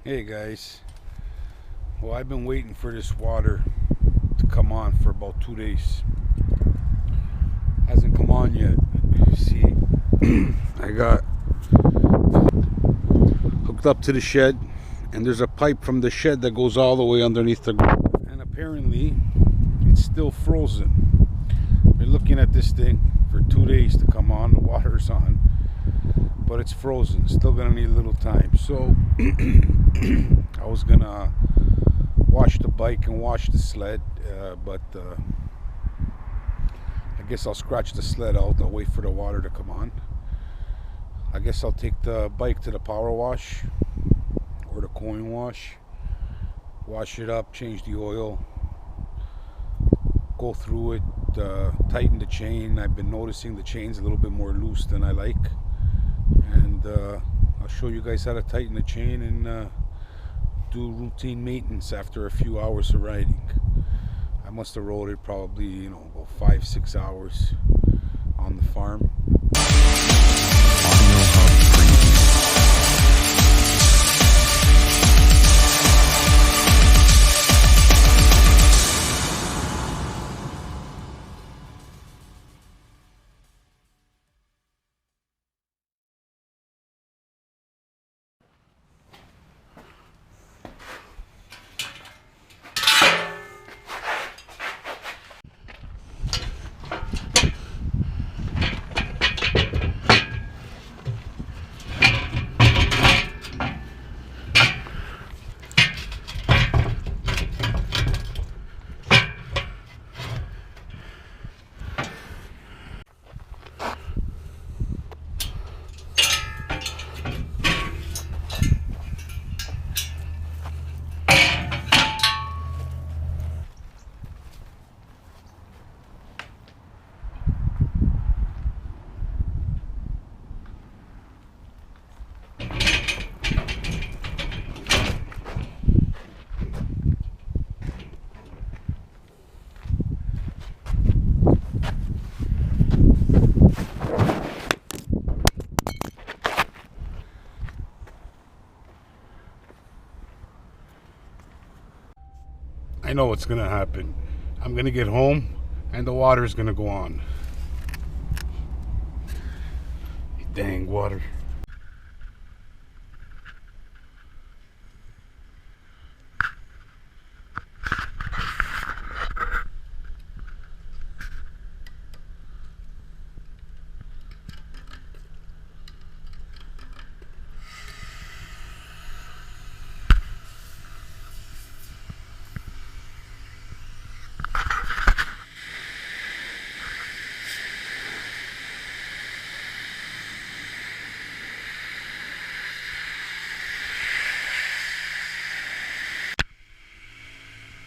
Hey guys, well, I've been waiting for this water to come on for about 2 days. Hasn't come on yet. See, I got hooked up to the shed, and there's a pipe from the shed that goes all the way underneath the ground. And apparently, it's still frozen. Been looking at this thing for 2 days to come on. The water's on, but it's frozen. Still gonna need a little time. So I was gonna wash the bike and wash the sled, but I guess I'll scratch the sled out. I'll wait for the water to come on. I guess I'll take the bike to the power wash or the coin wash, wash it up, change the oil, go through it, tighten the chain. I've been noticing the chain's a little bit more loose than I like, and I'll show you guys how to tighten the chain and do routine maintenance after a few hours of riding. I must have rode it probably, about 5-6 hours on the farm. I know what's gonna happen. I'm gonna get home and the water's gonna go on. Dang water.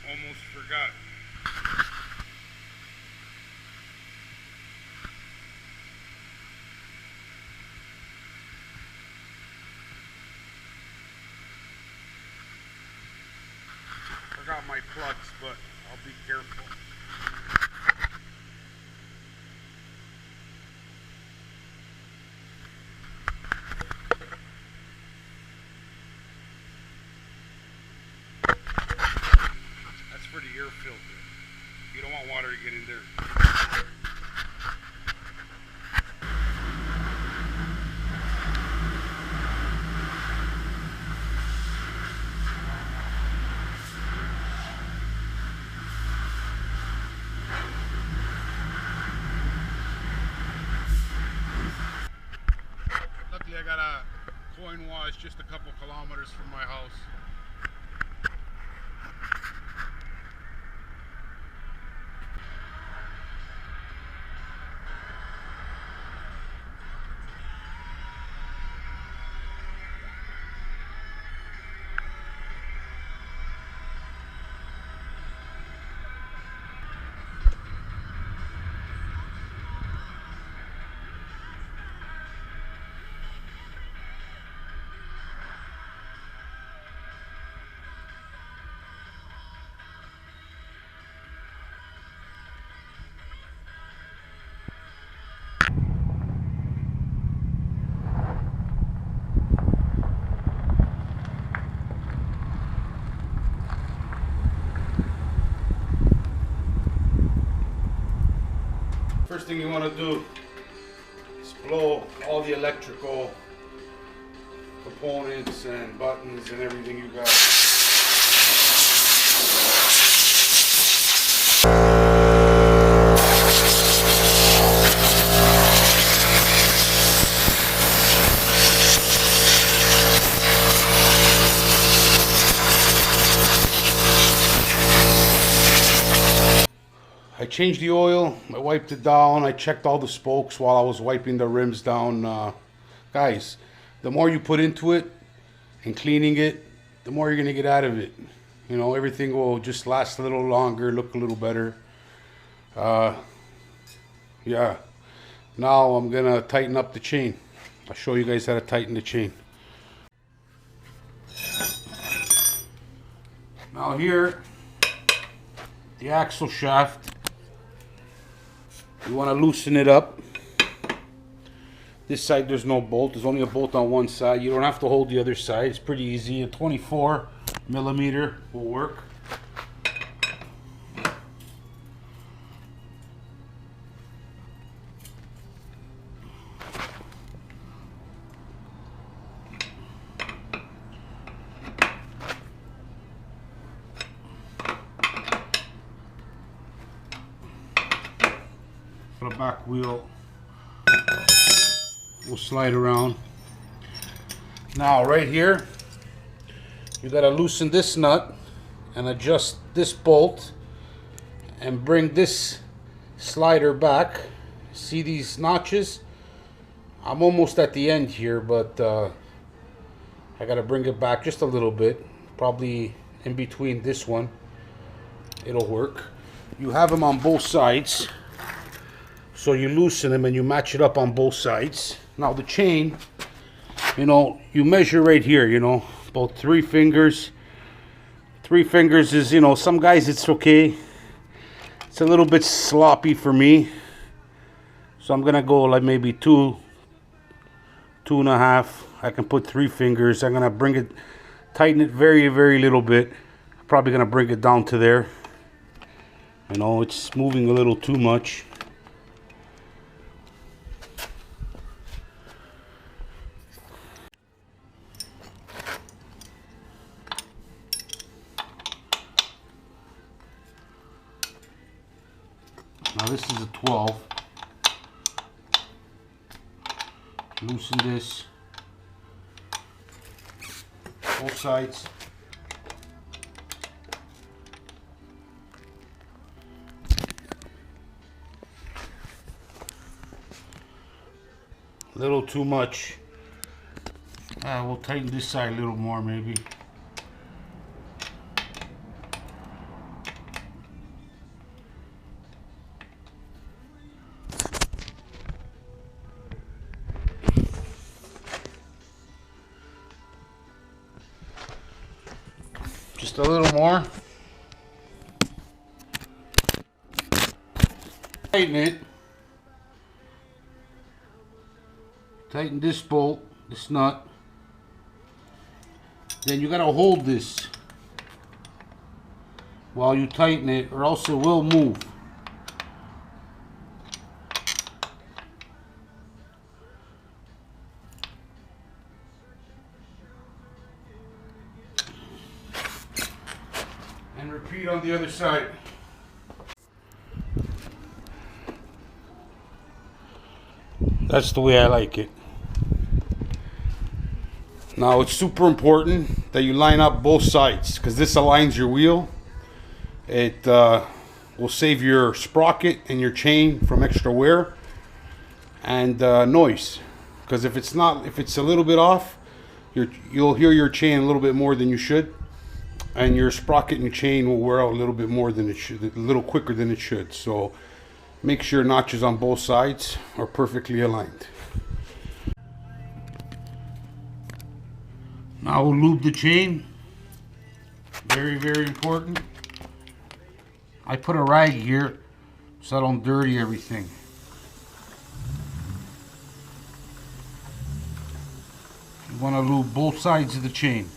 Almost forgot. Forgot my plugs, but I'll be careful. That's for the air filter. You don't want water to get in there. Luckily, I got a coin wash just a couple kilometers from my house. First thing you want to do is blow all the electrical components and buttons and everything you got. I changed the oil, I wiped it down, I checked all the spokes while I was wiping the rims down. Guys, the more you put into it and cleaning it, the more you're going to get out of it. You know, everything will just last a little longer, look a little better. Yeah. Now I'm going to tighten up the chain. I'll show you guys how to tighten the chain. Now here, the axle shaft. You want to loosen it up. This side there's no bolt. There's only a bolt on one side. You don't have to hold the other side. It's pretty easy. A 24 millimeter will work. For the back wheel, we'll slide around. Now right here, you gotta loosen this nut and adjust this bolt and bring this slider back. See these notches? I'm almost at the end here, but I gotta bring it back just a little bit, probably in between this one. It'll work. You have them on both sides. So you loosen them and you match it up on both sides. Now the chain, you know, you measure right here, you know, about 3 fingers. 3 fingers is, you know, some guys it's okay. It's a little bit sloppy for me. So I'm gonna go like maybe 2, 2.5. I can put 3 fingers. I'm gonna bring it, tighten it very, very little bit. Probably gonna bring it down to there. You know, it's moving a little too much. Now this is a 12. Loosen this. Both sides. A little too much. We'll tighten this side a little more maybe. Just a little more. Tighten it. Tighten this bolt, this nut. Then you gotta hold this while you tighten it, or else it will move. And repeat on the other side. That's the way I like it. Now it's super important that you line up both sides, because this aligns your wheel. It will save your sprocket and your chain from extra wear and noise. Because if it's a little bit off, you'll hear your chain a little bit more than you should, and your sprocket and chain will wear out a little bit more than it should, a little quicker than it should. So make sure notches on both sides are perfectly aligned. Now we'll lube the chain. Very, very important. I put a rag here so I don't dirty everything. You want to lube both sides of the chain.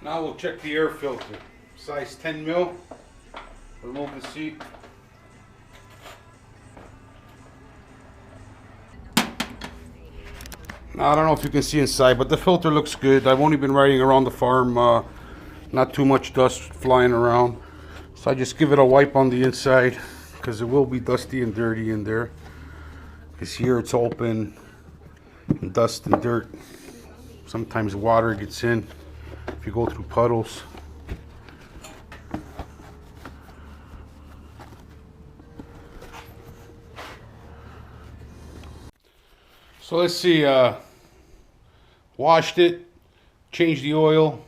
Now we'll check the air filter. Size 10 mil. Remove the seat. Now, I don't know if you can see inside, but the filter looks good. I've only been riding around the farm, not too much dust flying around. So I just give it a wipe on the inside because it will be dusty and dirty in there. Because here it's open and dust and dirt. Sometimes water gets in if you go through puddles. So let's see, washed it, changed the oil,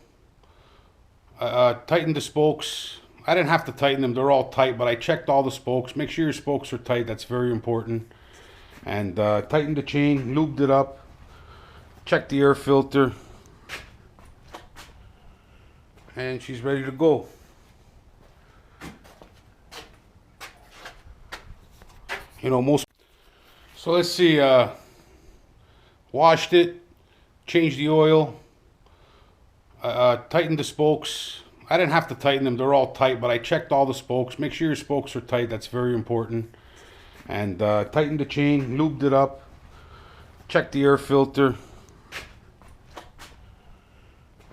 tightened the spokes. I didn't have to tighten them, they're all tight, but I checked all the spokes. Make sure your spokes are tight, that's very important. And tightened the chain, lubed it up, checked the air filter, and she's ready to go. You know, most. So let's see, washed it, changed the oil, tightened the spokes. I didn't have to tighten them, they're all tight, but I checked all the spokes. Make sure your spokes are tight, that's very important. And tightened the chain, lubed it up, checked the air filter,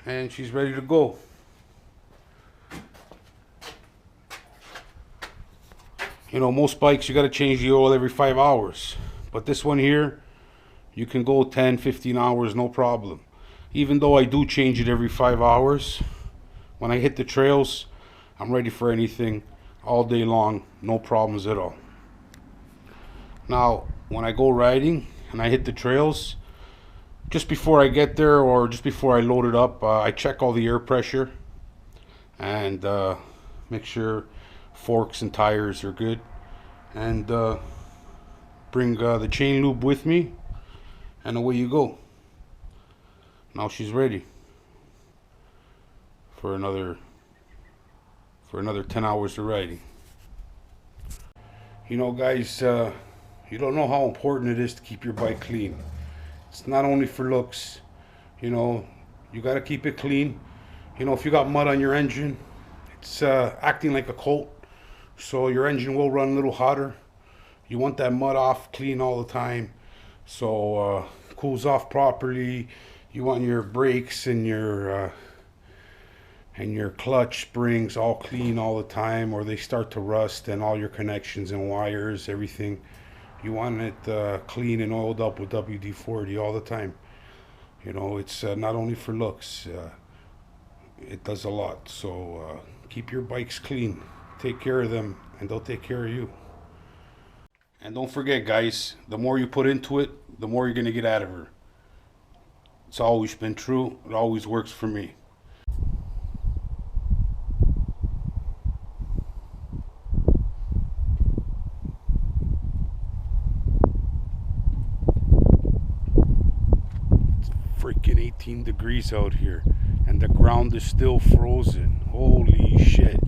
and she's ready to go. You know, most bikes you got to change the oil every 5 hours, but this one here you can go 10-15 hours no problem. Even though I do change it every 5 hours, when I hit the trails I'm ready for anything all day long, no problems at all. Now when I go riding and I hit the trails, just before I get there or just before I load it up, I check all the air pressure and make sure forks and tires are good, and bring the chain lube with me, and away you go. Now she's ready for another 10 hours of riding. You know guys, you don't know how important it is to keep your bike clean. It's not only for looks, you know, you got to keep it clean. You know, if you got mud on your engine, it's acting like a coat, so your engine will run a little hotter. You want that mud off clean all the time, so cools off properly. You want your brakes and your clutch springs all clean all the time, or they start to rust, and all your connections and wires, everything. You want it clean and oiled up with WD-40 all the time. You know, it's not only for looks, it does a lot. So keep your bikes clean, take care of them, and they'll take care of you. And don't forget guys, the more you put into it, the more you're gonna get out of her. It's always been true, it always works for me. Freaking 18 degrees out here and the ground is still frozen. Holy shit.